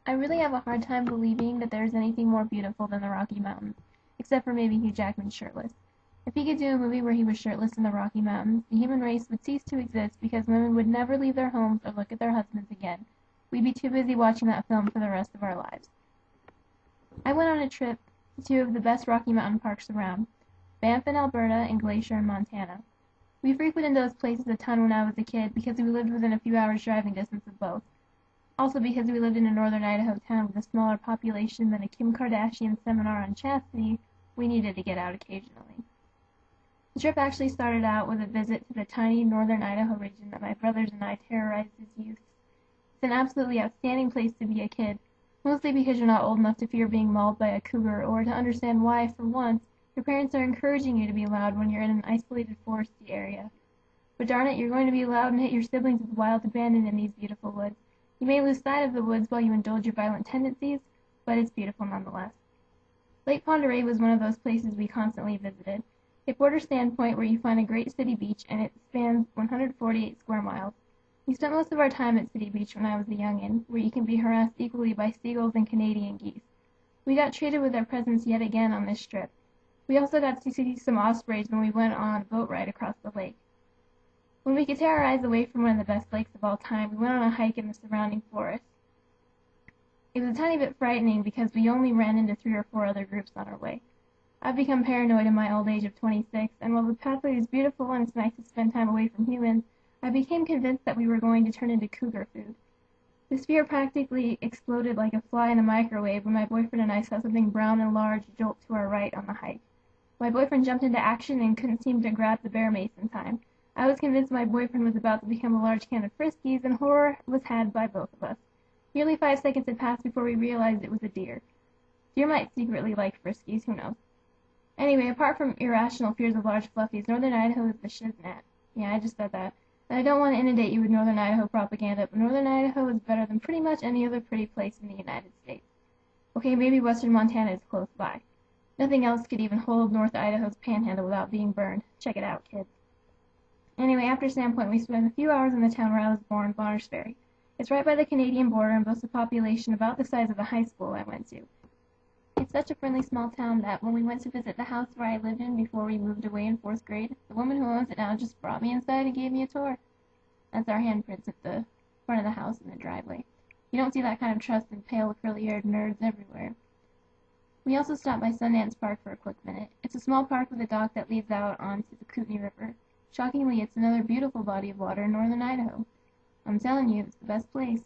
I really have a hard time believing that there is anything more beautiful than the Rocky Mountains, except for maybe Hugh Jackman shirtless. If he could do a movie where he was shirtless in the Rocky Mountains, the human race would cease to exist because women would never leave their homes or look at their husbands again. We'd be too busy watching that film for the rest of our lives. I went on a trip to two of the best Rocky Mountain parks around, Banff in Alberta and Glacier in Montana. We frequented those places a ton when I was a kid because we lived within a few hours driving distance of both. Also because we lived in a northern Idaho town with a smaller population than a Kim Kardashian seminar on chastity, we needed to get out occasionally. The trip actually started out with a visit to the tiny northern Idaho region that my brothers and I terrorized as youths. It's an absolutely outstanding place to be a kid, mostly because you're not old enough to fear being mauled by a cougar or to understand why, for once, your parents are encouraging you to be loud when you're in an isolated foresty area. But darn it, you're going to be loud and hit your siblings with wild abandon in these beautiful woods. You may lose sight of the woods while you indulge your violent tendencies, but it's beautiful nonetheless. Lake Pend Oreille was one of those places we constantly visited. It borders Sandpoint, where you find a great city beach, and it spans 148 square miles. We spent most of our time at City Beach when I was a youngin', where you can be harassed equally by seagulls and Canadian geese. We got treated with their presence yet again on this trip. We also got to see some ospreys when we went on a boat ride across the lake. When we could tear our eyes away from one of the best lakes of all time, we went on a hike in the surrounding forest. It was a tiny bit frightening because we only ran into 3 or 4 other groups on our way. I've become paranoid in my old age of 26, and while the pathway is beautiful and it's nice to spend time away from humans, I became convinced that we were going to turn into cougar food. This fear practically exploded like a fly in a microwave when my boyfriend and I saw something brown and large jolt to our right on the hike. My boyfriend jumped into action and couldn't seem to grab the bear mace in time. I was convinced my boyfriend was about to become a large can of Friskies, and horror was had by both of us. Nearly 5 seconds had passed before we realized it was a deer. Deer might secretly like Friskies, who knows. Anyway, apart from irrational fears of large fluffies, northern Idaho is the shiznat. Yeah, I just said that. And I don't want to inundate you with northern Idaho propaganda, but northern Idaho is better than pretty much any other pretty place in the United States. Okay, maybe western Montana is close by. Nothing else could even hold North Idaho's panhandle without being burned. Check it out, kids. Anyway, after Sandpoint, we spent a few hours in the town where I was born, Bonners Ferry. It's right by the Canadian border and boasts a population about the size of the high school I went to. It's such a friendly small town that when we went to visit the house where I lived in before we moved away in 4th grade, the woman who owns it now just brought me inside and gave me a tour. That's our handprints at the front of the house in the driveway. You don't see that kind of trust in pale, curly-haired nerds everywhere. We also stopped by Sundance Park for a quick minute. It's a small park with a dock that leads out onto the Kootenai River. Shockingly, it's another beautiful body of water in northern Idaho. I'm telling you, it's the best place.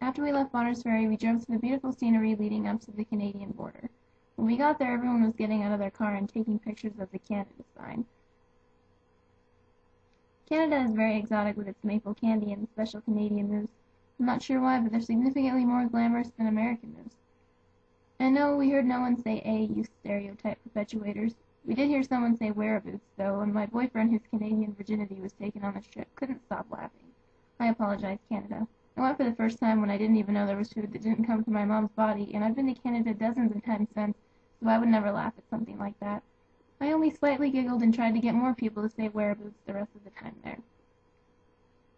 After we left Bonners Ferry, we drove to the beautiful scenery leading up to the Canadian border. When we got there, everyone was getting out of their car and taking pictures of the Canada sign. Canada is very exotic with its maple candy and special Canadian moose. I'm not sure why, but they're significantly more glamorous than American moose. And no, we heard no one say you stereotype perpetuators. We did hear someone say wear-boots, though, and my boyfriend, whose Canadian virginity was taken on this trip, couldn't stop laughing. I apologize, Canada. I went for the first time when I didn't even know there was food that didn't come from my mom's body, and I've been to Canada dozens of times since, so I would never laugh at something like that. I only slightly giggled and tried to get more people to say wear-boots the rest of the time there.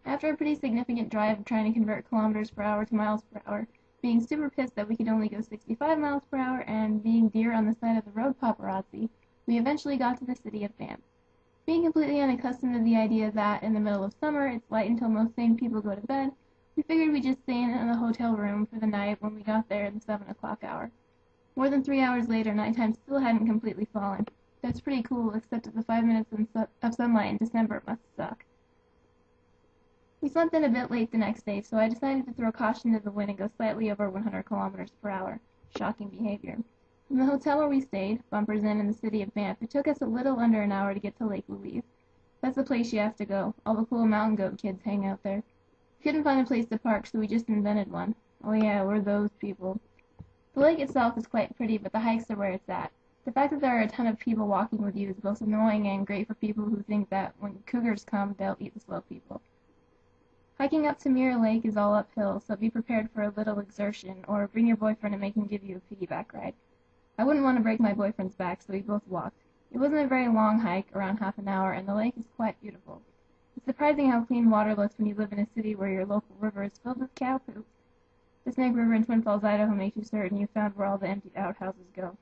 After a pretty significant drive of trying to convert kilometers per hour to miles per hour, being super pissed that we could only go 65 miles per hour, and being deer on the side of the road paparazzi, we eventually got to the city of Banff. Being completely unaccustomed to the idea that, in the middle of summer, it's light until most sane people go to bed, we figured we'd just stay in a hotel room for the night when we got there at the 7 o'clock hour. More than 3 hours later, nighttime still hadn't completely fallen. That's pretty cool, except that the 5 minutes of sunlight in December must suck. We slept in a bit late the next day, so I decided to throw caution to the wind and go slightly over 100 kilometers per hour. Shocking behavior. From the hotel where we stayed, Bumpers Inn in the city of Banff, it took us a little under an hour to get to Lake Louise. That's the place you have to go. All the cool mountain goat kids hang out there. We couldn't find a place to park, so we just invented one. Oh yeah, we're those people. The lake itself is quite pretty, but the hikes are where it's at. The fact that there are a ton of people walking with you is both annoying and great for people who think that when cougars come, they'll eat the slow people. Hiking up to Mirror Lake is all uphill, so be prepared for a little exertion, or bring your boyfriend and make him give you a piggyback ride. I wouldn't want to break my boyfriend's back, so we both walked. It wasn't a very long hike, around half an hour, and the lake is quite beautiful. It's surprising how clean water looks when you live in a city where your local river is filled with cow poop. The Snake River in Twin Falls, Idaho makes you certain you've found where all the emptied outhouses go.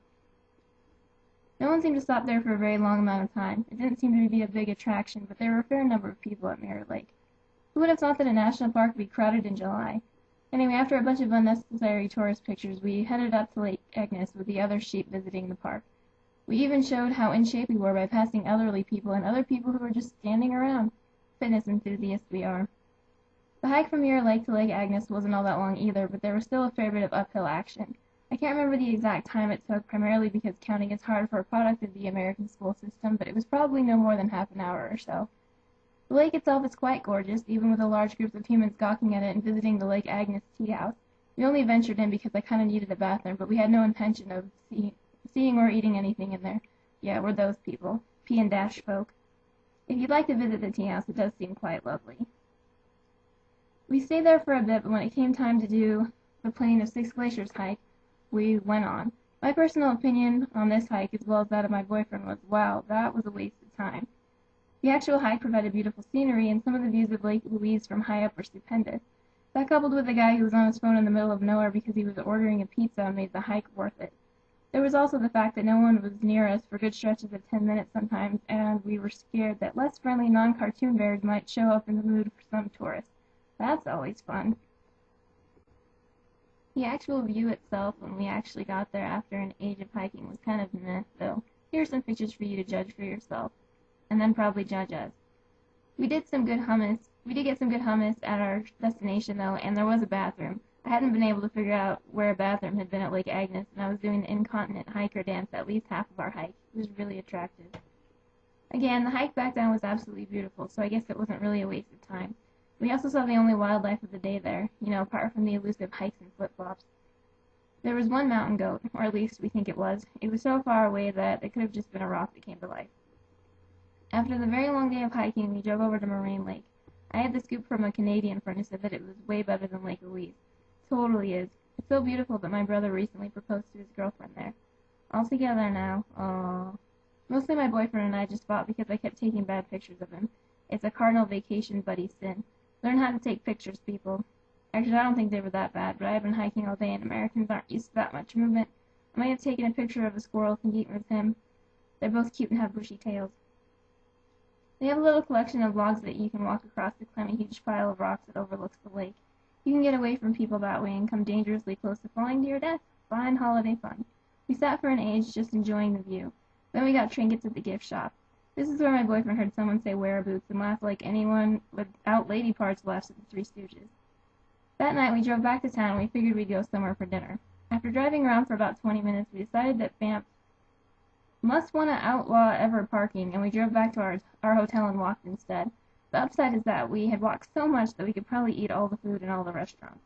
No one seemed to stop there for a very long amount of time. It didn't seem to be a big attraction, but there were a fair number of people at Mirror Lake. Who would have thought that a national park would be crowded in July? Anyway, after a bunch of unnecessary tourist pictures, we headed up to Lake Agnes with the other sheep visiting the park. We even showed how in shape we were by passing elderly people and other people who were just standing around. Fitness enthusiasts we are. The hike from Mirror Lake to Lake Agnes wasn't all that long either, but there was still a fair bit of uphill action. I can't remember the exact time it took, primarily because counting is hard for a product of the American school system, but it was probably no more than half an hour or so. The lake itself is quite gorgeous, even with a large group of humans gawking at it and visiting the Lake Agnes tea house. We only ventured in because I kind of needed a bathroom, but we had no intention of seeing or eating anything in there. Yeah, we're those people. Pee and dash folk. If you'd like to visit the tea house, it does seem quite lovely. We stayed there for a bit, but when it came time to do the Plain of Six Glaciers hike, we went on. My personal opinion on this hike, as well as that of my boyfriend, was, wow, that was a waste of time. The actual hike provided beautiful scenery, and some of the views of Lake Louise from high up were stupendous. That, coupled with the guy who was on his phone in the middle of nowhere because he was ordering a pizza, made the hike worth it. There was also the fact that no one was near us for good stretches of 10 minutes sometimes, and we were scared that less friendly non-cartoon bears might show up in the mood for some tourists. That's always fun. The actual view itself, when we actually got there after an age of hiking, was kind of meh, though. Here are some pictures for you to judge for yourself, and then probably judge us. We did get some good hummus at our destination, though, and there was a bathroom. I hadn't been able to figure out where a bathroom had been at Lake Agnes, and I was doing the incontinent hiker dance at least half of our hike. It was really attractive. Again, the hike back down was absolutely beautiful, so I guess it wasn't really a waste of time. We also saw the only wildlife of the day there, apart from the elusive hikes and flip-flops. There was one mountain goat, or at least we think it was. It was so far away that it could have just been a rock that came to life. After the very long day of hiking, we drove over to Moraine Lake. I had the scoop from a Canadian friend who said that it was way better than Lake Louise. Totally is. It's so beautiful that my brother recently proposed to his girlfriend there. All together now. Aww. Mostly my boyfriend and I just fought because I kept taking bad pictures of him. It's a cardinal vacation buddy sin. Learn how to take pictures, people. Actually, I don't think they were that bad, but I've been hiking all day and Americans aren't used to that much movement. I might have taken a picture of a squirrel thinking it was him. They're both cute and have bushy tails. They have a little collection of logs that you can walk across to climb a huge pile of rocks that overlooks the lake. You can get away from people that way and come dangerously close to falling to your death. Fine holiday fun. We sat for an age just enjoying the view. Then we got trinkets at the gift shop. This is where my boyfriend heard someone say wear boots and laugh like anyone without lady parts laughs at the Three Stooges. That night we drove back to town and we figured we'd go somewhere for dinner. After driving around for about 20 minutes, we decided that Banff must want to outlaw ever parking, and we drove back to our hotel and walked instead. The upside is that we had walked so much that we could probably eat all the food in all the restaurants.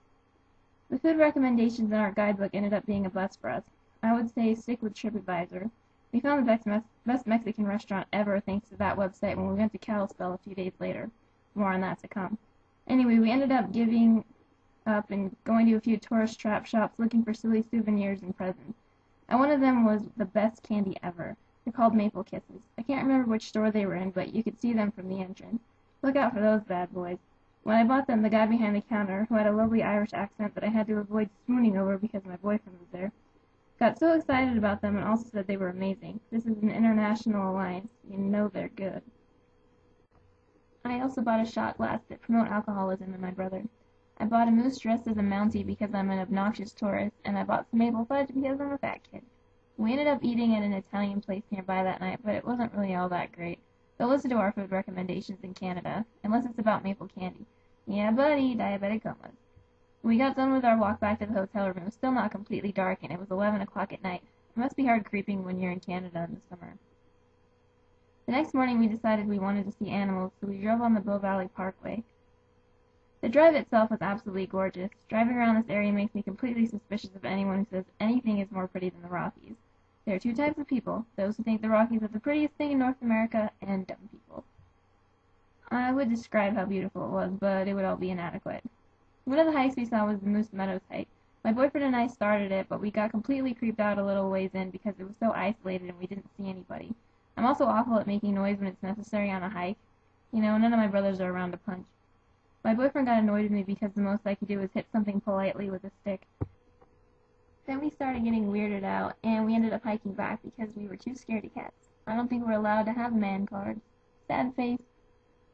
The food recommendations in our guidebook ended up being a bust for us. I would say stick with TripAdvisor. We found the best Mexican restaurant ever thanks to that website when we went to Kalispell a few days later. More on that to come. Anyway, we ended up giving up and going to a few tourist trap shops looking for silly souvenirs and presents. And one of them was the best candy ever. They're called Maple Kisses. I can't remember which store they were in, but you could see them from the entrance. Look out for those bad boys. When I bought them, the guy behind the counter, who had a lovely Irish accent that I had to avoid swooning over because my boyfriend was there, got so excited about them and also said they were amazing. This is an international alliance. You know they're good. I also bought a shot glass that promote alcoholism in my brother. I bought a moose dressed as a Mountie because I'm an obnoxious tourist, and I bought some maple fudge because I'm a fat kid. We ended up eating at an Italian place nearby that night, but it wasn't really all that great. Don't listen to our food recommendations in Canada, unless it's about maple candy. Yeah, buddy, diabetic comas. When we got done with our walk back to the hotel room, it was still not completely dark, and it was 11 o'clock at night. It must be hard creeping when you're in Canada in the summer. The next morning we decided we wanted to see animals, so we drove on the Bow Valley Parkway. The drive itself was absolutely gorgeous. Driving around this area makes me completely suspicious of anyone who says anything is more pretty than the Rockies. There are two types of people, those who think the Rockies are the prettiest thing in North America, and dumb people. I would describe how beautiful it was, but it would all be inadequate. One of the hikes we saw was the Moose Meadows hike. My boyfriend and I started it, but we got completely creeped out a little ways in because it was so isolated and we didn't see anybody. I'm also awful at making noise when it's necessary on a hike. None of my brothers are around to punch. My boyfriend got annoyed with me because the most I could do was hit something politely with a stick. Then we started getting weirded out, and we ended up hiking back because we were too scaredy cats. I don't think we're allowed to have man cards. Sad face.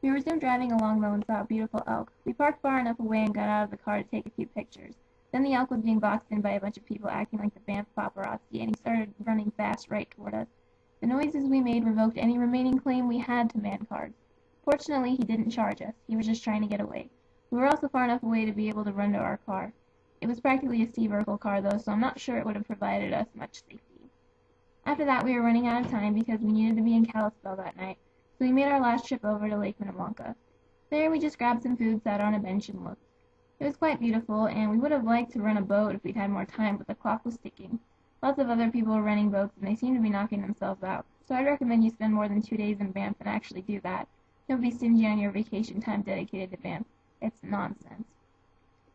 We resumed driving along though and saw a beautiful elk. We parked far enough away and got out of the car to take a few pictures. Then the elk was being boxed in by a bunch of people acting like the Banff paparazzi, and he started running fast right toward us. The noises we made revoked any remaining claim we had to man cards. Fortunately, he didn't charge us. He was just trying to get away. We were also far enough away to be able to run to our car. It was practically a sea vertical car, though, so I'm not sure it would have provided us much safety. After that, we were running out of time because we needed to be in Kalispell that night, so we made our last trip over to Lake Minnewanka. There, we just grabbed some food, sat on a bench, and looked. It was quite beautiful, and we would have liked to run a boat if we'd had more time, but the clock was ticking. Lots of other people were renting boats, and they seemed to be knocking themselves out, so I'd recommend you spend more than 2 days in Banff and actually do that. Don't be stingy on your vacation time dedicated to Banff. It's nonsense.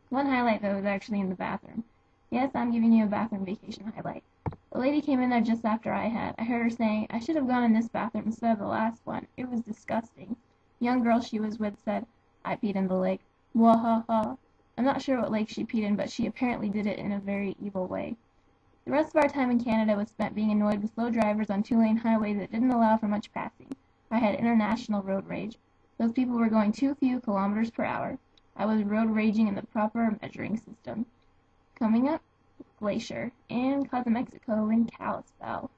One highlight, though, is actually in the bathroom. Yes, I'm giving you a bathroom vacation highlight. The lady came in there just after I had. I heard her saying, "I should have gone in this bathroom instead of the last one. It was disgusting." The young girl she was with said, "I peed in the lake." Wahaha. I'm not sure what lake she peed in, but she apparently did it in a very evil way. The rest of our time in Canada was spent being annoyed with slow drivers on two-lane highways that didn't allow for much passing. I had international road rage. Those people were going too few kilometers per hour. I was road raging in the proper measuring system. Coming up, Glacier and Cozumel, Mexico, and Kalispell.